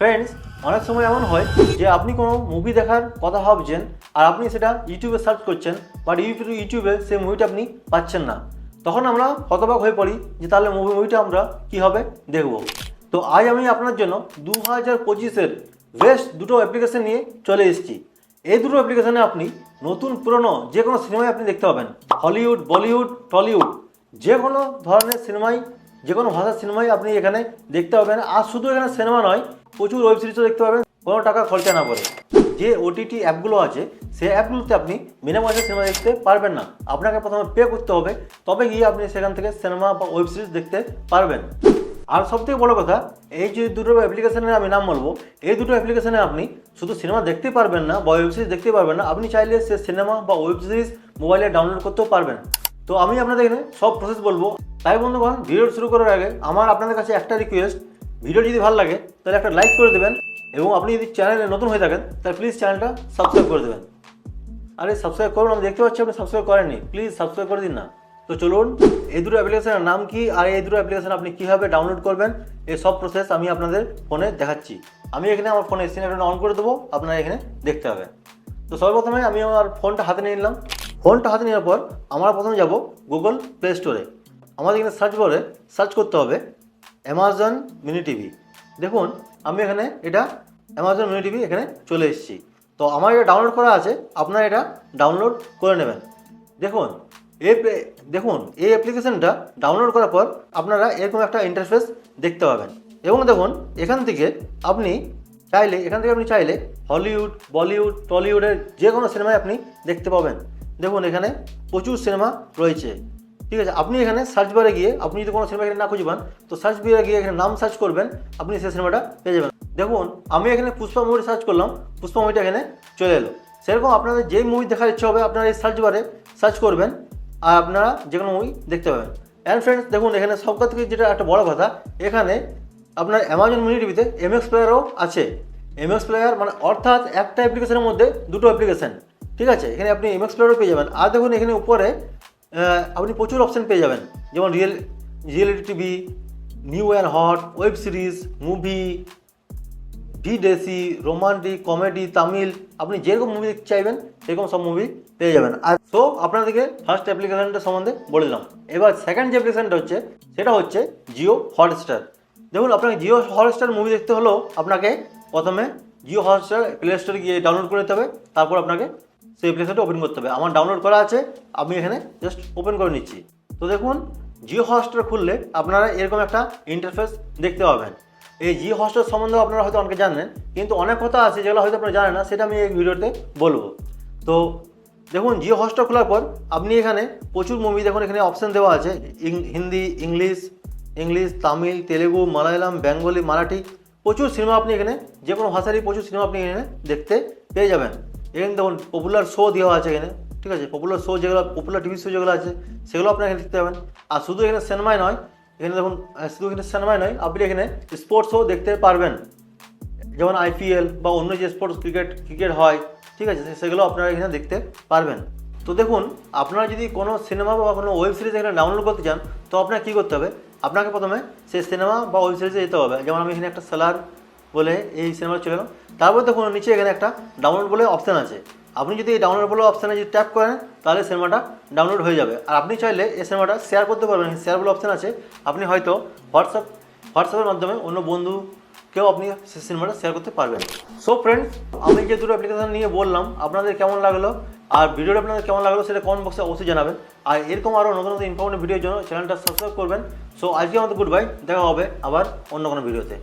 Friends, অনেক সময় এমন হয় যে আপনি কোনো মুভি দেখার কথা ভাবছেন আর আপনি সেটা ইউটিউবে সার্চ করছেন, বাট ইউটিউবে সেই মুভিটা আপনি পাচ্ছেন না। তখন আমরা হতবাক হয়ে পড়ি যে তাহলে মুভিটা আমরা কীভাবে দেখব। তো আজ আমি আপনার জন্য 2025-এর বেস্ট দুটো অ্যাপ্লিকেশন নিয়ে চলে এসেছি। এই দুটো অ্যাপ্লিকেশনে আপনি নতুন পুরনো যে কোনো সিনেমাই আপনি দেখতে পাবেন। হলিউড, বলিউড, টলিউড, যে কোনো ধরনের সিনেমাই, যে কোনো ভাষার সিনেমাই আপনি এখানে দেখতে পাবেন। আর শুধু এখানে সিনেমা নয়, প্রচুর ওয়েব সিরিজও দেখতে পাবেন কোনো টাকা খরচা না করে। যে ওটিটি অ্যাপগুলো আছে সেই অ্যাপগুলোতে আপনি বিনা পয়সায় সিনেমা দেখতে পারবেন না, আপনাকে প্রথমে পে করতে হবে, তবে গিয়ে আপনি সেখান থেকে সিনেমা বা ওয়েব সিরিজ দেখতে পারবেন। আর সবথেকে বড় কথা, এই যে দুটো অ্যাপ্লিকেশনের আমি নাম বলবো, এই দুটো অ্যাপ্লিকেশনে আপনি শুধু সিনেমা দেখতে পারবেন না বা ওয়েব সিরিজ দেখতে পারবেন না, আপনি চাইলে সে সিনেমা বা ওয়েব সিরিজ মোবাইলে ডাউনলোড করতেও পারবেন। তো আমি আপনাদের এখানে সব প্রসেস বলবো। তাই বন্ধুগণ, ভিডিও শুরু করার আগে আমার আপনাদের কাছে একটা রিকোয়েস্ট, ভিডিও যদি ভালো লাগে তাহলে একটা লাইক করে দেবেন, এবং আপনি যদি চ্যানেলে নতুন হয়ে থাকেন তাহলে প্লিজ চ্যানেলটা সাবস্ক্রাইব করে দেবেন। আরে সাবস্ক্রাইব করুন, আমি দেখতে পাচ্ছি আপনি সাবস্ক্রাইব করেননি, প্লিজ সাবস্ক্রাইব করে দিন না। তো চলুন, এই দুটো অ্যাপ্লিকেশনের নাম কি আর এই দুটো অ্যাপ্লিকেশন আপনি কীভাবে ডাউনলোড করবেন এই সব প্রসেস আমি আপনাদের ফোনে দেখাচ্ছি। আমি এখানে আমার ফোনে স্ক্রিন অন করে দেবো, আপনারা এখানে দেখতে হবে। তো সর্বপ্রথমে আমি আমার ফোনটা হাতে নিয়ে নিলাম। ফোনটা হাতে নেওয়ার পর আমরা প্রথমে যাব গুগল প্লে স্টোরে। আমাদের এখানে সার্চ করে সার্চ করতে হবে অ্যামাজন মিনি টিভি। দেখুন আমি এখানে এটা অ্যামাজন মিনি টিভি এখানে চলে এসেছি। তো আমার এটা ডাউনলোড করা আছে, আপনারা এটা ডাউনলোড করে নেবেন। দেখুন এই অ্যাপ্লিকেশনটা ডাউনলোড করার পর আপনারা এরকম একটা ইন্টারফেস দেখতে পাবেন। এবং দেখুন এখান থেকে আপনি চাইলে হলিউড, বলিউড, টলিউডের যে কোনো সিনেমায় আপনি দেখতে পাবেন। দেখুন এখানে প্রচুর সিনেমা রয়েছে, ঠিক আছে। আপনি এখানে সার্চ বারে গিয়ে আপনি যদি কোনো সিনেমা এখানে না খুঁজে পান, তো সার্চ বারে গিয়ে এখানে নাম সার্চ করবেন, আপনি সেই সিনেমাটা পেয়ে যাবেন। দেখুন আমি এখানে পুষ্পা মুভি সার্চ করলাম, পুষ্পা মুভিটা এখানে চলে এলো। সেরকম আপনাদের যেই মুভি দেখার ইচ্ছা হবে আপনারা এই সার্চ বারে সার্চ করবেন আর আপনারা যে কোনো মুভি দেখতে পাবেন। অ্যান্ড ফ্রেন্ডস, দেখুন এখানে সব থেকে যেটা একটা বড় কথা, এখানে আপনার অ্যামাজন মিনি টিভিতে এমএক্স প্লেয়ারও আছে। এমএক্স প্লেয়ার মানে অর্থাৎ একটা অ্যাপ্লিকেশনের মধ্যে দুটো অ্যাপ্লিকেশন, ঠিক আছে। এখানে আপনি এমএক্স প্লেয়ারও পেয়ে যাবেন। আর দেখুন এখানে উপরে আপনি প্রচুর অপশান পেয়ে যাবেন, যেমন reality TV, new and hot, web series, movie, ভিডেসি, রোমান্টিক, কমেডি, তামিল, আপনি যেরকম মুভি দেখতে চাইবেন সেরকম সব মুভি পেয়ে যাবেন। আর সো আপনাদেরকে ফার্স্ট অ্যাপ্লিকেশনটা সম্বন্ধে বলে দিলাম। এবার সেকেন্ড যে অ্যাপ্লিকেশনটা হচ্ছে সেটা হচ্ছে জিও হটস্টার। দেখুন আপনাকে জিও হটস্টার মুভি দেখতে হলেও আপনাকে প্রথমে জিও হটস্টার প্লে স্টোরে গিয়ে ডাউনলোড করে নিতে হবে, তারপর আপনাকে সেই অ্যাপ্লিকেশনটা ওপেন করতে হবে। আমার ডাউনলোড করা আছে, আমি এখানে জাস্ট ওপেন করে নিচ্ছি। তো দেখুন জিও হটস্টার খুললে আপনারা এরকম একটা ইন্টারফেস দেখতে পাবেন। এই জিও হটস্টার সম্বন্ধে আপনারা হয়তো অনেকে জানেন, কিন্তু অনেক কথা আছে যেগুলো হয়তো আপনারা জানেন না, সেটা আমি এই ভিডিওতে বলবো। তো দেখুন জিও হটস্টার খোলার পর আপনি এখানে প্রচুর মুভি, দেখুন এখানে অপশান দেওয়া আছে হিন্দি, ইংলিশ, তামিল, তেলেগু, মালায়ালাম, বেঙ্গলি, মারাঠি, প্রচুর সিনেমা আপনি এখানে যে কোনো ভাষারই প্রচুর সিনেমা আপনি এখানে দেখতে পেয়ে যাবেন। এখানে দেখুন পপুলার শো দেওয়া আছে এখানে, ঠিক আছে। পপুলার শো যেগুলো, পপুলার টিভি শো যেগুলো আছে সেগুলো আপনি এখানে দেখতে পাবেন। আর শুধু এখানে সিনেমায় নয়, এখানে দেখুন শুধু এখানে সিনেমায় নয়, আপনি এখানে স্পোর্টসও দেখতে পারবেন, যেমন আইপিএল বা অন্য যে স্পোর্টস ক্রিকেট হয়, ঠিক আছে, সেগুলো আপনারা এখানে দেখতে পারবেন। তো দেখুন আপনারা যদি কোনো সিনেমা বা কোনো ওয়েব সিরিজ এখানে ডাউনলোড করতে চান, তো আপনাকে কী করতে হবে, আপনাকে প্রথমে সেই সিনেমা বা ওয়েব সিরিজে যেতে হবে। যেমন আমি এখানে একটা সেলার বলে এই সিনেমা চলে গেলাম। তারপর দেখুন নিচে এখানে একটা ডাউনলোড বলে অপশান আছে। আপনি যদি এই ডাউনলোড বলে অপশানে যদি ট্যাপ করেন তাহলে সিনেমাটা ডাউনলোড হয়ে যাবে। আর আপনি চাইলে এই সিনেমাটা শেয়ার করতে পারবেন, শেয়ার বলে অপশান আছে। আপনি হয়তো হোয়াটসঅ্যাপের মাধ্যমে অন্য বন্ধুকেও আপনি সেই সিনেমাটা শেয়ার করতে পারবেন। সো ফ্রেন্ডস, আমি যে দুটো অ্যাপ্লিকেশন নিয়ে বললাম আপনাদের কেমন লাগলো আর ভিডিওটা আপনাদের কেমন লাগলো সেটা কমেন্ট বক্সে অবশ্যই জানাবেন। আর এরকম আরও নতুন নতুন ইনফরমেটিভ ভিডিওর জন্য চ্যানেলটা সাবস্ক্রাইব করবেন। সো আজকে আমাদের গুড বাই, দেখা হবে আবার অন্য কোনো ভিডিওতে।